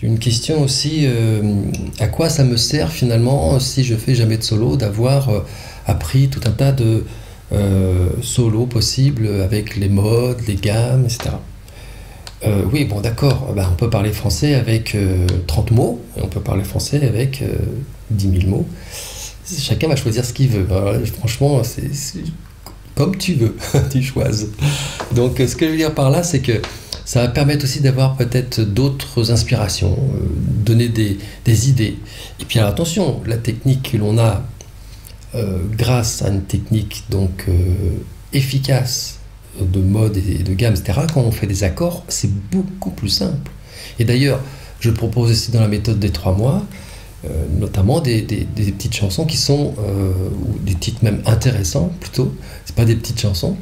Une question aussi, à quoi ça me sert finalement si je fais jamais de solo d'avoir appris tout un tas de solos possibles avec les modes, les gammes, etc. Oui, bon, d'accord, ben, on peut parler français avec 30 mots, et on peut parler français avec 10 000 mots. Chacun va choisir ce qu'il veut. Ben, franchement, c'est comme tu veux, tu choisis. Donc, ce que je veux dire par là, c'est que ça va permettre aussi d'avoir peut-être d'autres inspirations, donner des idées. Et puis, alors, attention, la technique que l'on a grâce à une technique donc efficace de mode et de gamme, etc., quand on fait des accords, c'est beaucoup plus simple. Et d'ailleurs, je propose aussi dans la méthode des 3 mois, notamment des petites chansons qui sont, ou des titres même intéressants plutôt, c'est pas des petites chansons,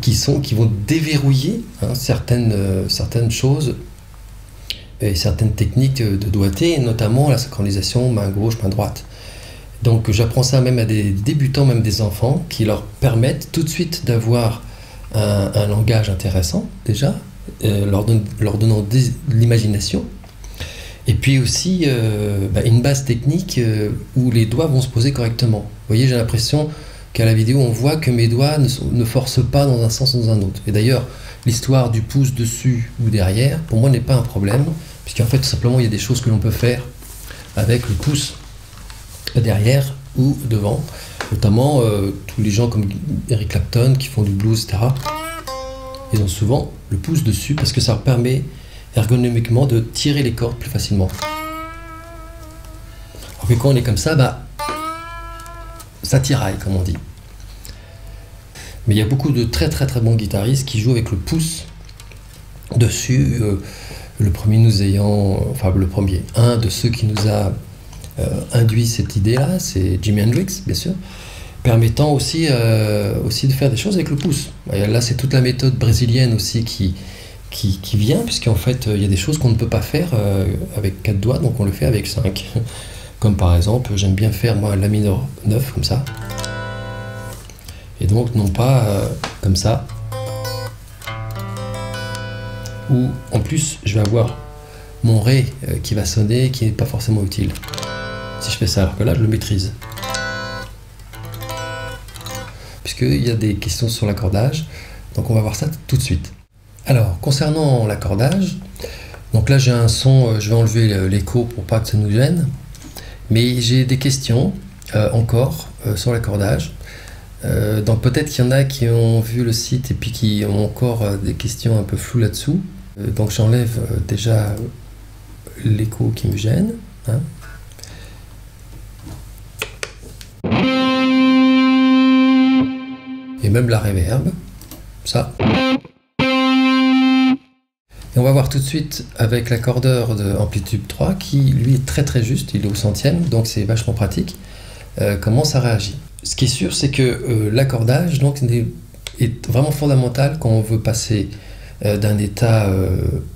qui vont déverrouiller certaines choses et certaines techniques de doigté, notamment la synchronisation main gauche, main droite. Donc j'apprends ça même à des débutants, même des enfants, qui leur permettent tout de suite d'avoir un langage intéressant déjà, leur donnant de l'imagination, et puis aussi une base technique où les doigts vont se poser correctement. Vous voyez, j'ai l'impression qu'à la vidéo on voit que mes doigts ne forcent pas dans un sens ou dans un autre. Et d'ailleurs, l'histoire du pouce dessus ou derrière, pour moi n'est pas un problème, puisqu'en fait tout simplement il y a des choses que l'on peut faire avec le pouce derrière ou devant, notamment tous les gens comme Eric Clapton qui font du blues, etc. Ils ont souvent le pouce dessus parce que ça leur permet ergonomiquement de tirer les cordes plus facilement. Alors que quand on est comme ça, bah, ça tiraille comme on dit. Mais il y a beaucoup de très très très bons guitaristes qui jouent avec le pouce dessus. Le premier nous ayant, enfin le premier, un de ceux qui nous a induit cette idée-là, c'est Jimi Hendrix, bien sûr, permettant aussi de faire des choses avec le pouce. Et là, c'est toute la méthode brésilienne aussi qui vient, puisqu'en fait, il y a des choses qu'on ne peut pas faire avec 4 doigts, donc on le fait avec 5. Comme par exemple, j'aime bien faire, moi, la mineur 9, comme ça. Et donc, non pas comme ça. Ou, en plus, je vais avoir mon ré qui va sonner, qui n'est pas forcément utile. Si je fais ça, alors que là, je le maîtrise. Puisqu'il y a des questions sur l'accordage, donc on va voir ça tout de suite. Alors, concernant l'accordage, donc là j'ai un son, je vais enlever l'écho pour pas que ça nous gêne, mais j'ai des questions encore sur l'accordage. Donc peut-être qu'il y en a qui ont vu le site et puis qui ont encore des questions un peu floues là-dessous. Donc j'enlève déjà l'écho qui me gêne. Hein. Et même la reverb, ça. Et on va voir tout de suite avec l'accordeur de Amplitude 3 qui lui est très très juste, il est au centième, donc c'est vachement pratique, comment ça réagit. Ce qui est sûr, c'est que l'accordage donc, est vraiment fondamental quand on veut passer d'un état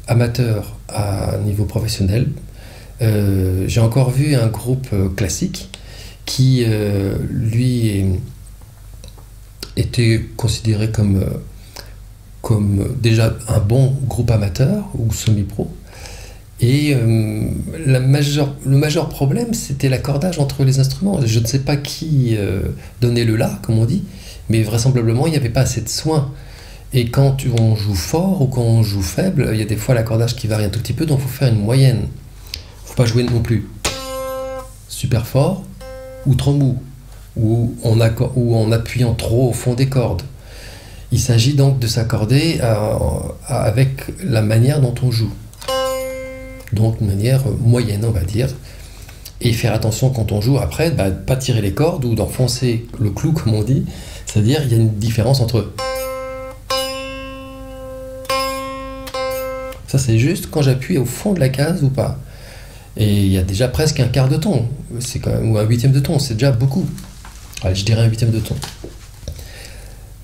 amateur à un niveau professionnel. J'ai encore vu un groupe classique qui lui était considéré comme déjà un bon groupe amateur ou semi-pro. Et le majeur problème, c'était l'accordage entre les instruments. Je ne sais pas qui donnait le la, comme on dit, mais vraisemblablement, il n'y avait pas assez de soin. Et quand on joue fort ou quand on joue faible, il y a des fois l'accordage qui varie un tout petit peu, donc il faut faire une moyenne. Il ne faut pas jouer non plus super fort ou trop mou, ou en appuyant trop au fond des cordes. Il s'agit donc de s'accorder avec la manière dont on joue. Donc de manière moyenne, on va dire. Et faire attention quand on joue après, de ne pas tirer les cordes ou d'enfoncer le clou, comme on dit. C'est-à-dire il y a une différence entre eux. Ça c'est juste quand j'appuie au fond de la case ou pas. Et il y a déjà presque un quart de ton, c'est quand même, ou un huitième de ton, c'est déjà beaucoup. Allez, je dirais un huitième de ton.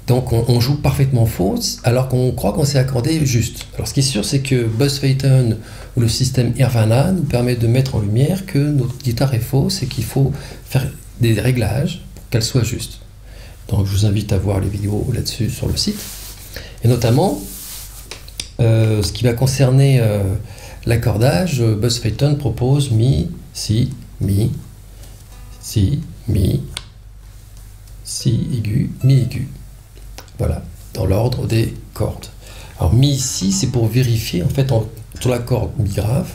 Donc on joue parfaitement fausse alors qu'on croit qu'on s'est accordé juste. Alors ce qui est sûr, c'est que Buzz Feiten ou le système Nirvana nous permet de mettre en lumière que notre guitare est fausse et qu'il faut faire des réglages pour qu'elle soit juste. Donc je vous invite à voir les vidéos là-dessus sur le site. Et notamment, ce qui va concerner l'accordage, Buzz Feiten propose mi, si, mi, si, mi, si aigu, mi aigu. Voilà, dans l'ordre des cordes. Alors mi ici, c'est pour vérifier en fait sur la corde mi grave,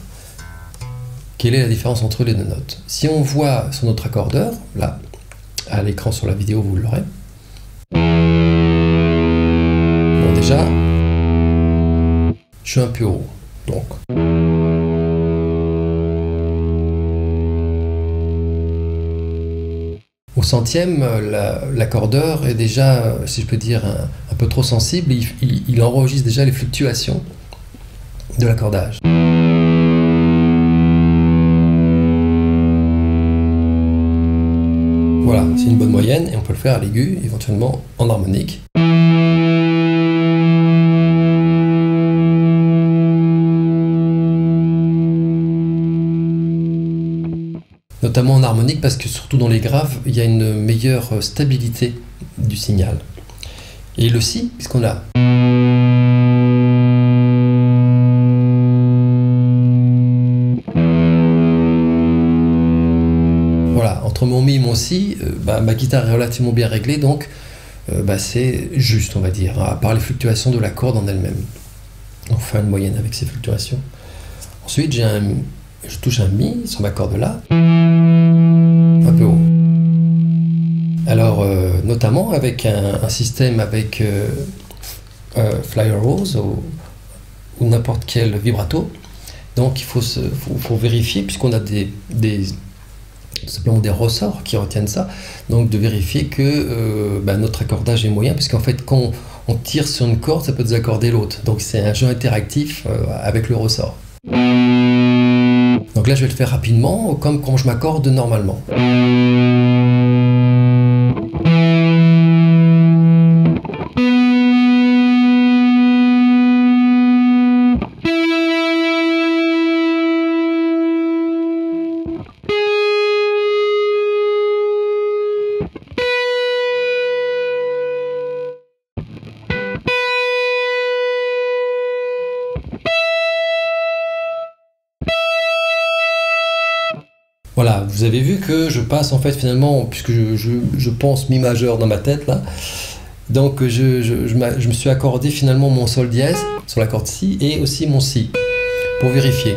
quelle est la différence entre les deux notes. Si on voit sur notre accordeur, là, à l'écran sur la vidéo, vous l'aurez. Bon, déjà, je suis un peu haut, donc. Au centième, l'accordeur est déjà, si je peux dire, un peu trop sensible. Il enregistre déjà les fluctuations de l'accordage. Voilà, c'est une bonne moyenne et on peut le faire à l'aigu, éventuellement en harmonique. Notamment en harmonique parce que surtout dans les graves, il y a une meilleure stabilité du signal. Et le si, puisqu'on a... Voilà, entre mon mi et mon si, ma guitare est relativement bien réglée, donc c'est juste, on va dire, à part les fluctuations de la corde en elle-même. On fait une moyenne avec ces fluctuations. Ensuite, je touche un mi sur ma corde là, un peu haut. Alors, notamment avec un système avec Flyer Rose ou n'importe quel vibrato. Donc, il faut vérifier, puisqu'on a simplement des ressorts qui retiennent ça, donc de vérifier que notre accordage est moyen, parce qu'en fait, quand on tire sur une corde, ça peut désaccorder l'autre. Donc, c'est un jeu interactif avec le ressort. Donc là, je vais le faire rapidement, comme quand je m'accorde normalement. Voilà, vous avez vu que je passe en fait finalement, puisque je pense mi majeur dans ma tête là, donc je me suis accordé finalement mon sol dièse sur la corde si et aussi mon si, pour vérifier.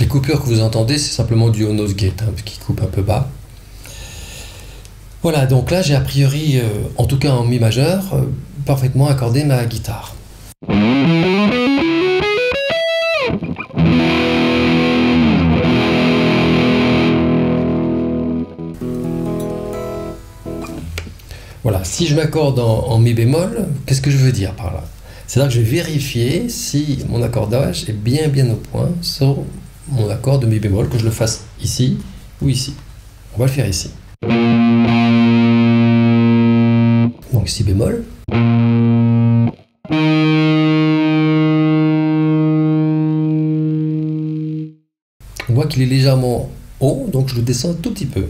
Les coupures que vous entendez, c'est simplement du on nose gate, qui coupe un peu bas. Voilà, donc là j'ai a priori, en tout cas en mi majeur, parfaitement accordé ma guitare. Voilà, si je m'accorde en mi bémol, qu'est-ce que je veux dire par là? C'est-à-dire que je vais vérifier si mon accordage est bien au point sur mon accord de mi bémol, que je le fasse ici ou ici. On va le faire ici. Donc si bémol. On voit qu'il est légèrement haut, donc je le descends un tout petit peu.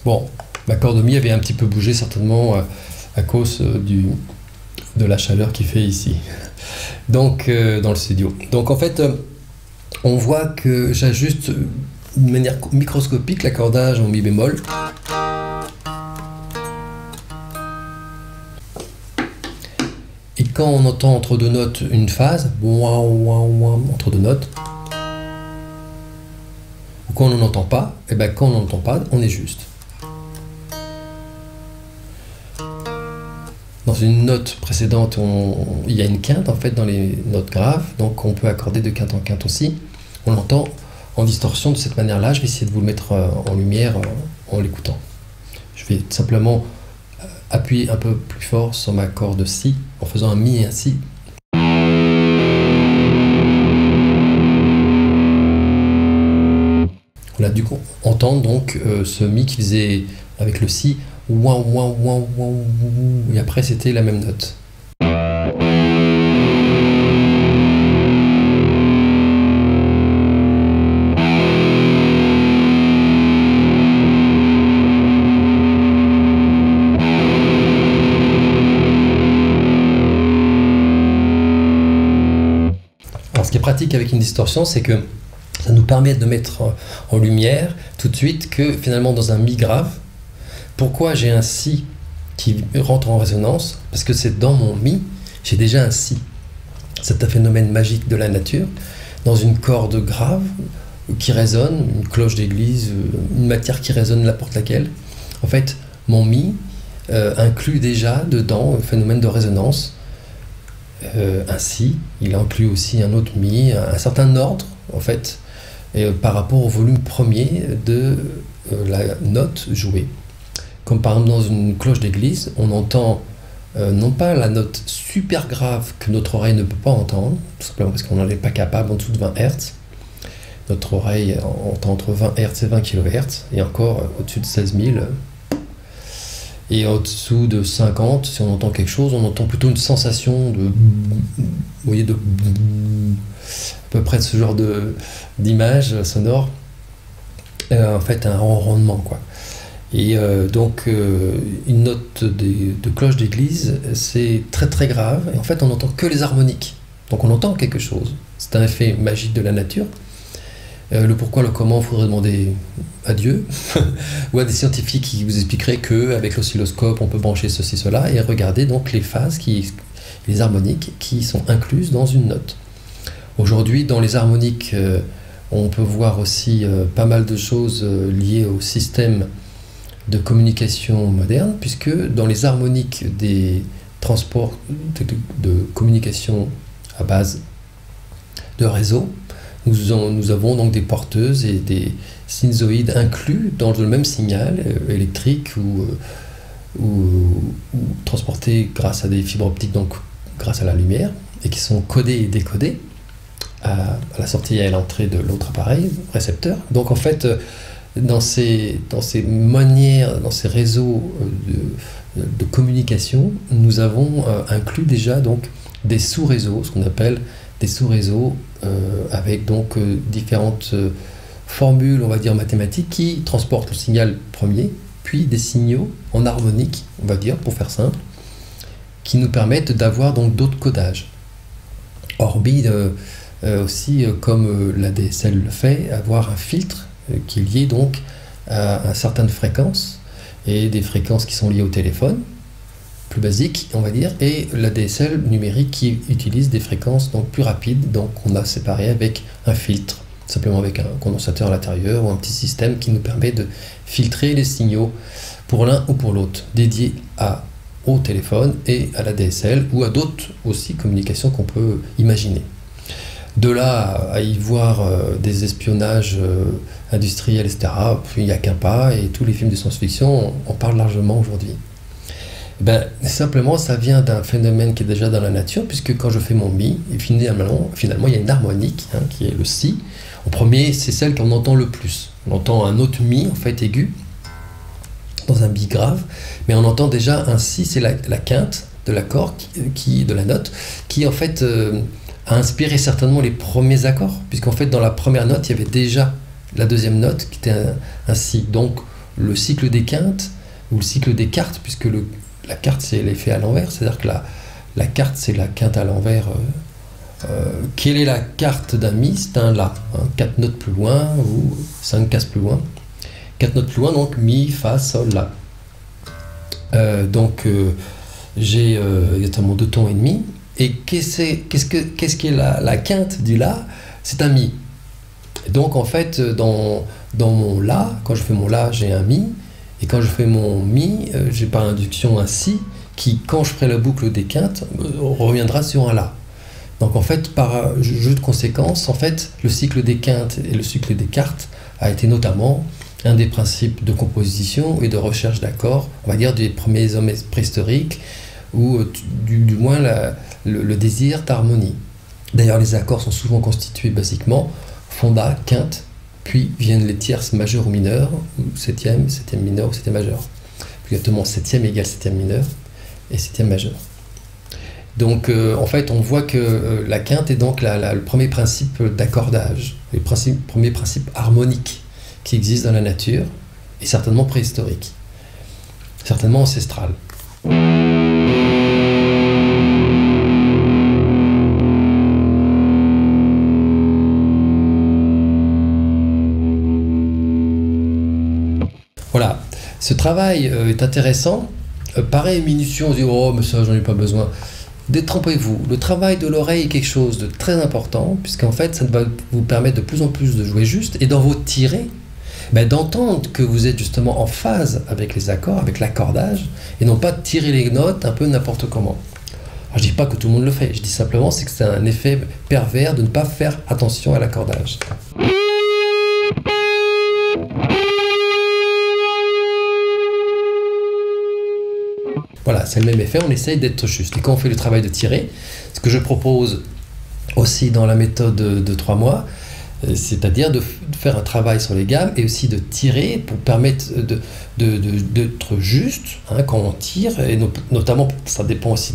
Bon, ma corde mi avait un petit peu bougé certainement à cause de la chaleur qu'il fait ici, donc dans le studio. Donc en fait, on voit que j'ajuste de manière microscopique l'accordage en mi bémol. Et quand on entend entre deux notes une phase, entre deux notes, ou quand on n'en entend pas, et bien quand on n'entend pas, on est juste. Dans une note précédente, il y a une quinte en fait dans les notes graves, donc on peut accorder de quinte en quinte aussi. On l'entend en distorsion de cette manière-là. Je vais essayer de vous le mettre en lumière en l'écoutant. Je vais simplement appuyer un peu plus fort sur ma corde si en faisant un mi et un si. dû entendre donc ce mi qui faisait avec le si, ouin, ouin, ouin, ouin, ouin, et après c'était la même note. Alors, ce qui est pratique avec une distorsion, c'est que ça nous permet de mettre en lumière tout de suite que finalement dans un mi grave, pourquoi j'ai un si qui rentre en résonance? Parce que c'est dans mon mi, j'ai déjà un si. C'est un phénomène magique de la nature, dans une corde grave qui résonne, une cloche d'église, une matière qui résonne n'importe laquelle. En fait, mon mi inclut déjà dedans un phénomène de résonance. Un si, il inclut aussi un autre mi, un certain ordre en fait, par rapport au volume premier de la note jouée. Comme par exemple dans une cloche d'église, on entend non pas la note super grave que notre oreille ne peut pas entendre, tout simplement parce qu'on n'en est pas capable en dessous de 20 Hz. Notre oreille entend entre 20 Hz et 20 kHz, et encore au-dessus de 16 000. Et au-dessous de 50, si on entend quelque chose, on entend plutôt une sensation de... Vous voyez, de... à peu près de ce genre d'image sonore. En fait, un ronronnement, quoi. Et donc, une note de cloche d'église, c'est très très grave. Et en fait, on n'entend que les harmoniques. Donc, on entend quelque chose. C'est un effet magique de la nature. Le pourquoi, le comment, il faudrait demander à Dieu ou à des scientifiques qui vous expliqueraient qu'avec l'oscilloscope, on peut brancher ceci, cela, et regarder donc les phases, les harmoniques qui sont incluses dans une note. Aujourd'hui, dans les harmoniques, on peut voir aussi pas mal de choses liées au système de communication moderne, puisque dans les harmoniques des transports de communication à base de réseau, nous avons donc des porteuses et des sinusoïdes inclus dans le même signal électrique ou transportés grâce à des fibres optiques, donc grâce à la lumière, et qui sont codés et décodés à la sortie et à l'entrée de l'autre appareil, récepteur. Donc en fait, dans ces manières, dans ces réseaux de communication, nous avons inclus déjà donc des sous-réseaux, ce qu'on appelle des sous-réseaux avec donc différentes formules, on va dire mathématiques, qui transportent le signal premier, puis des signaux en harmonique, on va dire, pour faire simple, qui nous permettent d'avoir donc d'autres codages. Hormis aussi, comme la DSL le fait, avoir un filtre qui est lié donc à certaines fréquences, et des fréquences qui sont liées au téléphone, plus basique, on va dire, et la DSL numérique qui utilise des fréquences donc plus rapides, donc on a séparé avec un filtre, simplement avec un condensateur à l'intérieur ou un petit système qui nous permet de filtrer les signaux pour l'un ou pour l'autre, dédié au téléphone et à la DSL ou à d'autres aussi communications qu'on peut imaginer. De là à y voir des espionnages industriels, etc., il n'y a qu'un pas, et tous les films de science-fiction en parlent largement aujourd'hui. Ben, simplement, ça vient d'un phénomène qui est déjà dans la nature, puisque quand je fais mon mi, et finalement il y a une harmonique, qui est le si. En premier, c'est celle qu'on entend le plus. On entend un autre mi, en fait, aigu, dans un mi grave, mais on entend déjà un si, c'est la quinte de l'accord, de la note, qui en fait a inspiré certainement les premiers accords, puisqu'en fait, dans la première note, il y avait déjà la deuxième note, qui était un si. Donc, le cycle des quintes, ou le cycle des quartes, puisque la quarte, c'est l'effet à l'envers, c'est-à-dire que la quarte, c'est la quinte à l'envers. Quelle est la quarte d'un mi? C'est un la, 4 notes plus loin, ou 5 cases plus loin. 4 notes plus loin, donc mi, fa, sol, la. J'ai notamment 2 tons et demi. Et qu'est-ce qui est la quinte du la? C'est un mi. Et donc en fait, dans mon la, quand je fais mon la, j'ai un mi. Et quand je fais mon mi, j'ai par induction un si qui, quand je ferai la boucle des quintes, reviendra sur un la. Donc en fait, par jeu de conséquences, en fait, le cycle des quintes et le cycle des quartes a été notamment un des principes de composition et de recherche d'accords, on va dire des premiers hommes préhistoriques, ou du moins le désir d'harmonie. D'ailleurs, les accords sont souvent constitués basiquement fonda, quinte Puis viennent les tierces majeures ou mineures, ou septième, septième mineur ou septième majeur. Puis exactement septième égale septième mineur et septième majeur. Donc en fait on voit que la quinte est donc le premier principe d'accordage, le premier principe harmonique qui existe dans la nature, et certainement préhistorique, certainement ancestral. Voilà, ce travail est intéressant, paraît minutieux, on se dit « oh mais ça j'en ai pas besoin ». Détrompez-vous, le travail de l'oreille est quelque chose de très important, puisqu'en fait ça va vous permettre de plus en plus de jouer juste, et dans vos tirés, d'entendre que vous êtes justement en phase avec les accords, avec l'accordage, et non pas de tirer les notes un peu n'importe comment. Alors, je ne dis pas que tout le monde le fait, je dis simplement que c'est un effet pervers de ne pas faire attention à l'accordage. Voilà, c'est le même effet, on essaye d'être juste. Et quand on fait le travail de tirer, ce que je propose aussi dans la méthode de 3 mois, c'est-à-dire de faire un travail sur les gammes et aussi de tirer pour permettre d'être juste quand on tire, et notamment ça dépend aussi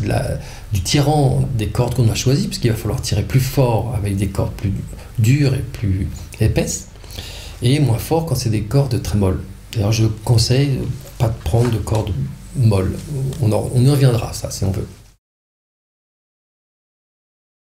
du tirant des cordes qu'on a choisi, puisqu'il va falloir tirer plus fort avec des cordes plus dures et plus épaisses, et moins fort quand c'est des cordes très molles. D'ailleurs je conseille pas de prendre de cordes molles, on y reviendra ça si on veut.